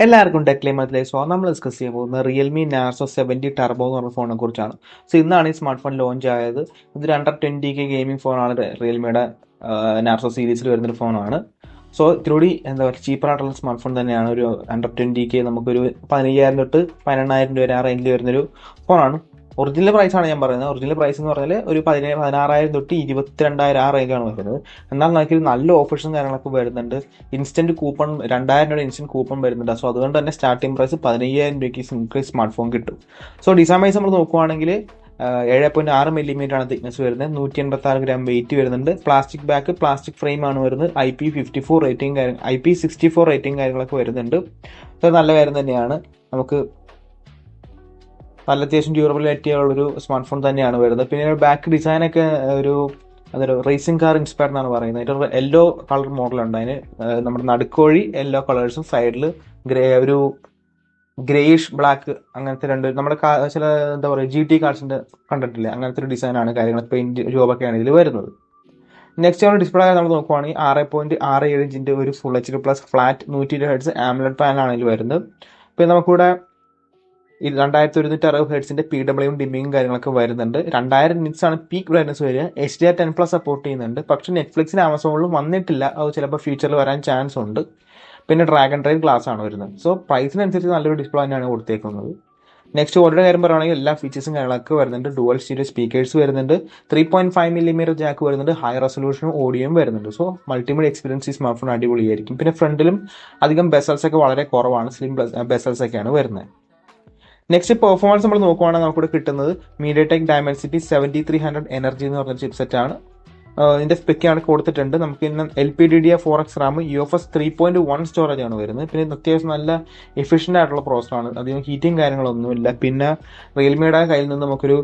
എല്ലാവർക്കും ടെക്ലിമത്തിലെ നമ്മൾ ഡിസ്കസ് ചെയ്യാൻ പോകുന്നത് റിയൽമി നാർസോ 70 ടർബോ എന്ന് പറഞ്ഞ ഫോണിനെ കുറിച്ചാണ്. ഇന്നാണ് ഈ സ്മാർട്ട് ഫോൺ ലോഞ്ച് ആയത്. ഇത് അണ്ടർ 20K ഗെയിമിംഗ് ഫോണാണ്. റിയൽമിയുടെ നാർസോ സീരീസിൽ വരുന്നൊരു ഫോണാണ്. ഇത്തിരി എന്താ പറയുക, ചീപ്പറായിട്ടുള്ള സ്മാർട്ട് ഫോൺ തന്നെയാണ്. ഒരു അണ്ടർ 20K നമുക്കൊരു 15,000 തൊട്ട് 18,000 രൂപ ആ റേഞ്ചിൽ വരുന്നൊരു ഫോണാണ്. ഒറിജിനൽ പ്രൈസ് ആണ് ഞാൻ പറയുന്നത്. ഒറിജിനൽ പ്രൈസ് എന്ന് പറഞ്ഞാൽ ഒരു 16,000 തൊട്ട് 22,000 ആ റേഞ്ചാണ് വരുന്നത്. എന്നാൽ നമുക്ക് നല്ല ഓഫേഴ്സും കാര്യങ്ങളൊക്കെ വരുന്നുണ്ട്. ഇൻസ്റ്റന്റ് കൂപ്പൺ 2,000 രൂപയുടെ ഇൻസ്റ്റന്റ് കൂപ്പൺ വരുന്നുണ്ട്. അതുകൊണ്ട് തന്നെ സ്റ്റാർട്ടിംഗ് പ്രൈസ് 15,000 രൂപയ്ക്ക് നിങ്ങൾക്ക് സ്മാർട്ട് ഫോൺ കിട്ടും. ഡിസൈൻ വൈസ് നമ്മൾ നോക്കുവാണെങ്കിൽ 7.6 mm ആണ് തിക്നെസ് വരുന്നത്. 186 ഗ്രാം വെയിറ്റ് വരുന്നുണ്ട്. പ്ലാസ്റ്റിക് ബാക്ക്, പ്ലാസ്റ്റിക് ഫ്രെയിം ആണ് വരുന്നത്. IP54 റേറ്റിംഗ്, IP64 റേറ്റിംഗ് കാര്യങ്ങളൊക്കെ വരുന്നുണ്ട്. നല്ല കാര്യം തന്നെയാണ്. നമുക്ക് നല്ല അത്യാവശ്യം ഡ്യൂറബിലിറ്റി ഉള്ളൊരു സ്മാർട്ട് ഫോൺ തന്നെയാണ് വരുന്നത്. പിന്നെ ബാക്ക് ഡിസൈനൊക്കെ അതൊരു റേസിംഗ് കാർ ഇൻസ്പയർഡ് എന്നാണ് പറയുന്നത്. അതിൻ്റെ യെല്ലോ കളർ മോഡലുണ്ട്. അതിന് നമ്മുടെ നടുക്കോഴി യെല്ലോ കളേഴ്സും സൈഡിൽ ഒരു ഗ്രേയിഷ് ബ്ലാക്ക്, അങ്ങനത്തെ നമ്മുടെ ചില എന്താ പറയുക GT കാർസിന്റെ കണ്ടിട്ടില്ലേ, അങ്ങനത്തെ ഒരു ഡിസൈനാണ്. കാര്യങ്ങൾ പെയിന്റ് ജോബൊക്കെയാണ് ഇതിൽ വരുന്നത്. നെക്സ്റ്റ് നമ്മൾ ഡിസ്പ്ലേ നമ്മൾ നോക്കുവാണെങ്കിൽ 6.67 ഇഞ്ചിന്റെ ഒരു full HD plus flat 120 Hz AMOLED പാനലാണ് ഇതിൽ വരുന്നത്. പിന്നെ നമുക്കിവിടെ 2160 ഹെർട്സിന്റെ PWM ഡിമ്മിങ്ങും കാര്യങ്ങളൊക്കെ വരുന്നുണ്ട്. 2000 നിറ്റ്സ് ആണ് പീക്ക് ബ്രൈറ്റ്നസ് വരിക. HDR10+ സപ്പോർട്ട് ചെയ്യുന്നുണ്ട്. പക്ഷെ നെറ്റ്ഫ്ലിക്സിന് ആമസോണിലും വന്നിട്ടില്ല. അത് ചിലപ്പോൾ ഫ്യൂച്ചറിൽ വരാൻ ചാൻസ് ഉണ്ട്. പിന്നെ ഡ്രാഗൺ ഡ്രൈവ് ഗ്ലാസ് ആണ് വരുന്നത്. പ്രൈസിനനുസരിച്ച് നല്ലൊരു ഡിസ്പ്ലേ തന്നെയാണ് കൊടുത്തേക്കുന്നത്. നെക്സ്റ്റ് ഓഡിയോയുടെ കാര്യം പറയുകയാണെങ്കിൽ എല്ലാ ഫീച്ചേഴ്സും കാര്യങ്ങളൊക്കെ വരുന്നുണ്ട്. ഡുവൽ സ്റ്റീരിയോ സ്പീക്കേഴ്സ് വരുന്നുണ്ട്. 3.5 mm ജാക്ക് വരുന്നുണ്ട്. ഹൈ റെസൊല്യൂഷനും ഓഡിയോയും വരുന്നുണ്ട്. മൾട്ടിമീഡിയ എക്സ്പീരിയൻസ് ഈ സ്മാർട്ട് ഫോൺ അടിപൊളിയായിരിക്കും. പിന്നെ ഫ്രണ്ടിലും അധികം ബെസൽസ് ഒക്കെ വളരെ കുറവാണ്. സ്ലിം ബെസൽസ് ഒക്കെയാണ് വരുന്നത്. നെക്സ്റ്റ് പെർഫോമൻസ് നമ്മൾ നോക്കുവാണെങ്കിൽ നമുക്കിവിടെ കിട്ടുന്നത് MediaTek Dimensity 7300 എനർജി എന്ന് പറഞ്ഞ ചിപ്സെറ്റ് ആണ്. ഇതിന്റെ സ്പെക്കാണ് കൊടുത്തിട്ടുണ്ട്. നമുക്ക് ഇന്ന് LPDDR4X റാം, UFS 3.1 സ്റ്റോറേജ് ആണ് വരുന്നത്. പിന്നെ അത്യാവശ്യം നല്ല എഫിഷ്യന്റ് ആയിട്ടുള്ള പ്രോസസ്സറാണ്. അധികം ഹീറ്റിംഗ് കാര്യങ്ങളൊന്നുമില്ല. പിന്നെ റിയൽമിയുടെ കയ്യിൽ നിന്ന് നമുക്കൊരു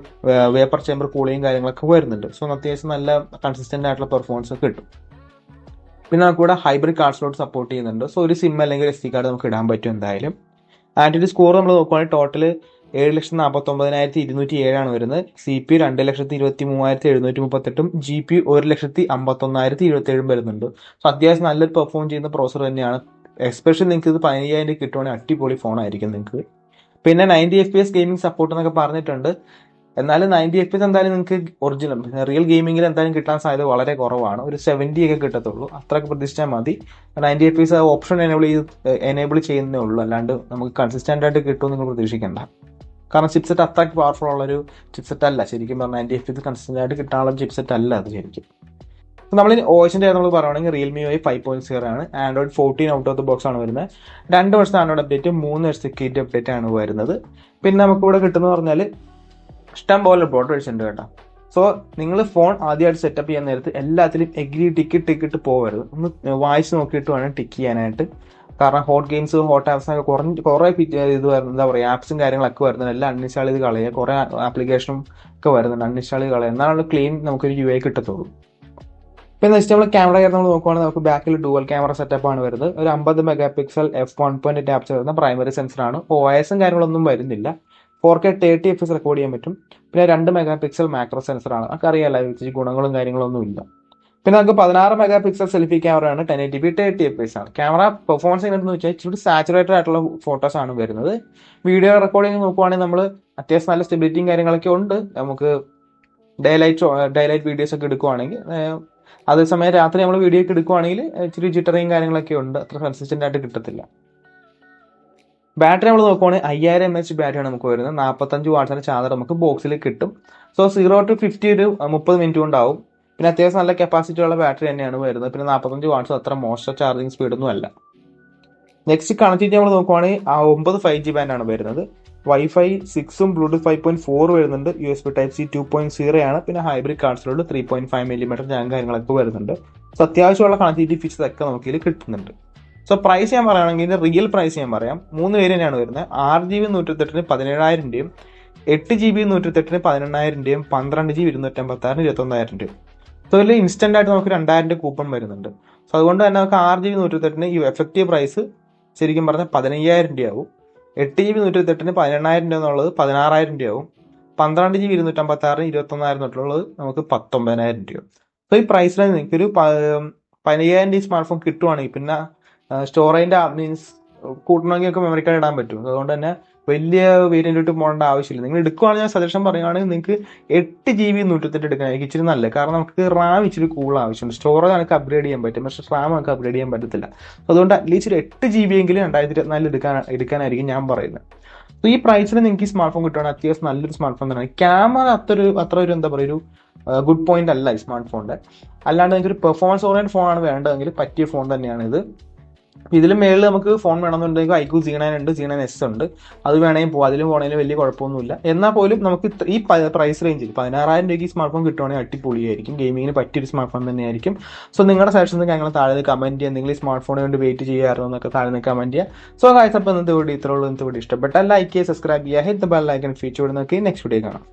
വേപ്പർ ചേമ്പർ കൂളിംഗ് കാര്യങ്ങളൊക്കെ വരുന്നുണ്ട്. അത്യാവശ്യം നല്ല കൺസിസ്റ്റന്റ് ആയിട്ടുള്ള പെർഫോമൻസ് കിട്ടും. പിന്നെ നമുക്കിവിടെ ഹൈബ്രിഡ് കാർഡ് സ്ലോട്ട് സപ്പോർട്ട് ചെയ്യുന്നുണ്ട്. ഒരു സിം അല്ലെങ്കിൽ SD കാർഡ് നമുക്ക് ഇടാൻ പറ്റും എന്തായാലും. ആൻഡ്രോയിഡ് സ്കോർ നമ്മൾ നോക്കുവാണെങ്കിൽ ടോട്ടൽ 7,49,207 ആണ് വരുന്നത്. CPU 2,23,738 GPU 1,51,027 വരുന്നുണ്ട്. അത്യാവശ്യം നല്ലൊരു പെർഫോം ചെയ്യുന്ന പ്രോസസർ തന്നെയാണ്. എസ്പെഷ്യലി നിങ്ങൾക്ക് ഇത് 15,000 കിട്ടുവാണെങ്കിൽ അടിപൊളി ഫോൺ ആയിരിക്കും നിങ്ങൾക്ക്. പിന്നെ 90 FPS ഗെയിമിംഗ് സപ്പോർട്ട് എന്നൊക്കെ പറഞ്ഞിട്ടുണ്ട്. എന്നാലും 90 FPS എന്തായാലും നിങ്ങൾക്ക് ഒറിജിനൽ റിയൽ ഗെയിമിംഗിൽ എന്തായാലും കിട്ടാൻ സാധ്യത വളരെ കുറവാണ്. ഒരു 70 ഒക്കെ കിട്ടത്തുള്ളൂ. അത്രയൊക്കെ പ്രതീക്ഷിച്ചാൽ മതി. 90 FPS ഓപ്ഷൻ എനേബിൾ ചെയ്യുന്നേ ഉള്ളൂ. അല്ലാണ്ട് നമുക്ക് കൺസിസ്റ്റന്റ് ആയിട്ട് കിട്ടും നിങ്ങൾ പ്രതീക്ഷിക്കേണ്ട. കാരണം ചിപ്സെറ്റ് അത്രയ്ക്ക് പവർഫുൾ ഉള്ളൊരു ചിപ്സെറ്റ് അല്ല. ശരിക്കും പറഞ്ഞാൽ 90 FPS കൺസിസ്റ്റന്റ് ആയിട്ട് കിട്ടാനുള്ള ചിപ്സെറ്റ് അല്ല അത് ശരിക്കും. നമ്മൾ OSന്റെ നമ്മൾ പറയുകയാണെങ്കിൽ റിയൽമി UI 5.0 ആണ്. Android 14 out of the box ആണ് വരുന്നത്. 2 വർഷത്തെ ആൻഡ്രോയിഡ് അപ്ഡേറ്റ്, 3 വർഷത്തെ സെക്യൂരിറ്റി അപ്ഡേറ്റ് ആണ് വരുന്നത്. പിന്നെ നമുക്ക് ഇവിടെ കിട്ടുന്നത് പറഞ്ഞാൽ ഇഷ്ടം പോലെ ബോർഡേഴ്സ് ഉണ്ട് കേട്ടോ. നിങ്ങൾ ഫോൺ ആദ്യമായിട്ട് സെറ്റപ്പ് ചെയ്യാൻ നേരത്ത് എല്ലാത്തിലും എഗ്രി ടിക്കറ്റ് പോകരുത്. ഒന്ന് വായിച്ച് നോക്കിയിട്ട് വേണം ടിക്ക് ചെയ്യാനായിട്ട്. കാരണം ഹോട്ട് ഗെയിംസ്, ഹോട്ട് ആപ്സ് ഒക്കെ കുറേ ഇത് എന്താ പറയുക, ആപ്സും കാര്യങ്ങളൊക്കെ വരുന്നുണ്ട്. എല്ലാം അൺഇൻസ്റ്റാൾ ചെയ്ത് കളയുക. കുറേ ആപ്ലിക്കേഷനും ഒക്കെ വരുന്നുണ്ട്. അൺഇൻസ്റ്റാൾ ചെയ്ത് കളയുക. എന്നാണ് ക്ലീൻ നമുക്കൊരു UI കിട്ടത്തുള്ളൂ. പിന്നെ നെക്സ്റ്റ് നമ്മൾ ക്യാമറ നമ്മൾ നോക്കുവാണെങ്കിൽ നമുക്ക് ബാക്കിൽ ഡുവൽ ക്യാമറ സെറ്റപ്പ് ആണ് വരുന്നത്. ഒരു 50 MP f1.8 ആപ്സ് വരുന്ന പ്രൈമറി സെൻസറാണ്. OIS കാര്യങ്ങളൊന്നും വരുന്നില്ല. 4K 30 FPS റെക്കോർഡ് ചെയ്യാൻ പറ്റും. പിന്നെ 2 MP മാക്രോ സെൻസറാണ്. നമുക്ക് അറിയാലോ ഈ ഗുണങ്ങളും കാര്യങ്ങളൊന്നും ഇല്ല. പിന്നെ നമുക്ക് 16 MP സെൽഫി ക്യാമറയാണ്. 1080p 30 FPS ആണ്. ക്യാമറ പെർഫോമൻസ് എങ്ങനെയെന്ന് വെച്ചാൽ ഇച്ചിരി സാച്ചുറേറ്റഡ് ആയിട്ടുള്ള ഫോട്ടോസ് ആണ് വരുന്നത്. വീഡിയോ റെക്കോർഡിംഗ് നോക്കുവാണെങ്കിൽ നമ്മൾ അത്യാവശ്യം നല്ല സ്റ്റെബിലിറ്റിയും കാര്യങ്ങളൊക്കെ ഉണ്ട്. നമുക്ക് ഡേ ലൈറ്റ് വീഡിയോസ് ഒക്കെ എടുക്കുവാണെങ്കിൽ, അതേസമയം രാത്രി നമ്മൾ വീഡിയോ ഒക്കെ എടുക്കുവാണെങ്കിൽ ഇച്ചിരി ജിറ്ററിയും കാര്യങ്ങളൊക്കെ ഉണ്ട്. അത്ര കൺസിസ്റ്റന്റ് ആയിട്ട് കിട്ടത്തില്ല. ബാറ്ററി നമ്മൾ നോക്കുവാണെങ്കിൽ 5000 mAh ബാറ്ററിയാണ് നമുക്ക് വരുന്നത്. 45 വാട്ട്സിന്റെ ചാർജർ നമുക്ക് ബോക്സിൽ കിട്ടും. 0 to 50 ഒരു 30 മിനിറ്റ് കൊണ്ടാവും. പിന്നെ അത്യാവശ്യം നല്ല കപ്പാസിറ്റി ഉള്ള ബാറ്ററി തന്നെയാണ് വരുന്നത്. പിന്നെ 45 വാട്ട്സ് അത്ര മോശം ചാർജിങ് സ്പീഡൊന്നും അല്ല. നെക്സ്റ്റ് കണക്ടിവിറ്റി നമ്മൾ നോക്കുവാണെങ്കിൽ 9 5G ബാൻഡാണ് വരുന്നത്. Wi-Fi 6ഉം Bluetooth 5.4 വരുന്നുണ്ട്. USB Type-C 2.0 ആണ്. പിന്നെ ഹൈബ്രിഡ് കാർഡ്സിലോട്ട് 3.5 mm ജാം കാര്യങ്ങളൊക്കെ വരുന്നുണ്ട്. അത്യാവശ്യമുള്ള കണക്ടിവിറ്റി ഫീച്ചേഴ്സ് ഒക്കെ നമുക്ക് ഇതിൽ കിട്ടുന്നുണ്ട്. പ്രൈസ് ഞാൻ പറയുകയാണെങ്കിൽ റിയൽ പ്രൈസ് ഞാൻ പറയാം. 3 പേര് തന്നെയാണ് വരുന്നത്. 6GB 128 17,000 രൂപയും, 8GB 128 18,000 രൂപയും, 12GB 256 21,000 രൂപ. ഇതിൽ ഇൻസ്റ്റന്റ് ആയിട്ട് നമുക്ക് 2,000 രൂപ കൂപ്പൺ വരുന്നുണ്ട്. അതുകൊണ്ട് തന്നെ നമുക്ക് 6GB 128 ഈ എഫക്റ്റീവ് പ്രൈസ് ശരിക്കും പറഞ്ഞാൽ 15,000 രൂപയാവും. 8GB 128 18,000 രൂപ എന്നുള്ളത് 16,000 രൂപയാവും. 12GB 256 21,000 തൊട്ടുള്ളത് നമുക്ക് 19,000 രൂപ. ഈ പ്രൈസിൽ നിങ്ങൾക്കൊരു 15,000 സ്മാർട്ട് ഫോൺ കിട്ടുവാണെങ്കിൽ, പിന്നെ സ്റ്റോറേജിന്റെ മീൻസ് കൂട്ടണമെങ്കിൽ ഒക്കെ മെമ്മറി കാർഡ് ഇടാൻ പറ്റും. അതുകൊണ്ട് തന്നെ വലിയ വേരിയന്റിലോട്ട് പോകേണ്ട ആവശ്യമില്ല. നിങ്ങൾ എടുക്കുവാണെങ്കിൽ ഞാൻ സജഷൻ പറയുകയാണെങ്കിൽ നിങ്ങൾക്ക് 8 GB 128 എടുക്കാനായിരിക്കും ഇച്ചിരി നല്ലത്. കാരണം നമുക്ക് റാം ഇച്ചിരി കൂടുതൽ ആവശ്യമുണ്ട്. സ്റ്റോറേജ് നമുക്ക് അപ്ഗ്രേഡ് ചെയ്യാൻ പറ്റും, പക്ഷേ റാം നമുക്ക് അപ്ഗ്രേഡ് ചെയ്യാൻ പറ്റത്തില്ല. അതുകൊണ്ട് അറ്റ്ലീസ്റ്റ് ഒരു 8 GB എങ്കിലും 2024 എടുക്കാനായിരിക്കും ഞാൻ പറയുന്നത്. അപ്പോൾ ഈ പ്രൈസിൽ നിങ്ങൾക്ക് ഈ സ്മാർട്ട് ഫോൺ കിട്ടുകയാണെങ്കിൽ അത്യാവശ്യം നല്ലൊരു സ്മാർട്ട് ഫോൺ തന്നെയാണ്. ക്യാമറ അത്ര ഒരു എന്താ പറയുക, ഒരു ഗുഡ് പോയിന്റ് അല്ല ഈ സ്മാർട്ട് ഫോണിന്റെ. അല്ലാണ്ട് നിങ്ങൾക്ക് ഒരു പെർഫോമൻസ് ഓറിയന്റഡ് ഫോണാണ് വേണ്ടതെങ്കിൽ പറ്റിയ ഫോൺ തന്നെയാണ് ഇത്. ഇതിൽ മേളിൽ നമുക്ക് ഫോൺ വേണമെന്നുണ്ടെങ്കിൽ iQOO Z9 ഉണ്ട്, Z9S ഉണ്ട്. അത് വേണമെങ്കിൽ പോകും, അതിലും പോകണമെങ്കിൽ വലിയ കുഴപ്പമൊന്നുമില്ല. എന്നാൽ പോലും നമുക്ക് ഈ പ്രൈസ് റേഞ്ചിൽ 16,000 രൂപയ്ക്ക് ഈ സ്മാർട്ട് ഫോൺ കിട്ടുവാണെങ്കിൽ അടിപൊളിയായിരിക്കും. ഗെയിമിങ്ങിന് പറ്റിയൊരു സ്മാർട്ട് ഫോൺ തന്നെയായിരിക്കും. സോ നിങ്ങളുടെ സജഷൻസ് ഞങ്ങൾ താഴെ കമന്റ് ചെയ്യുക. നിങ്ങൾ ഈ സ്മാർട്ട് ഫോണിന് വേണ്ടി വെയിറ്റ് ചെയ്യാറുണ്ടോ എന്നൊക്കെ താഴെ കമന്റ് ചെയ്യുക. സോ ഗൈസ്, അപ്പോൾ ഇന്നത്തെ വീഡിയോ ഇത്രയുള്ളൂ. ഇന്നത്തെ വീഡിയോ ഇഷ്ടപ്പെട്ടാൽ ലൈക്ക് ചെയ്യുക, സബ്സ്ക്രൈബ് ചെയ്യുക, hit the bell icon feature നോക്കി നെക്സ്റ്റ് വീഡിയോ കാണാം.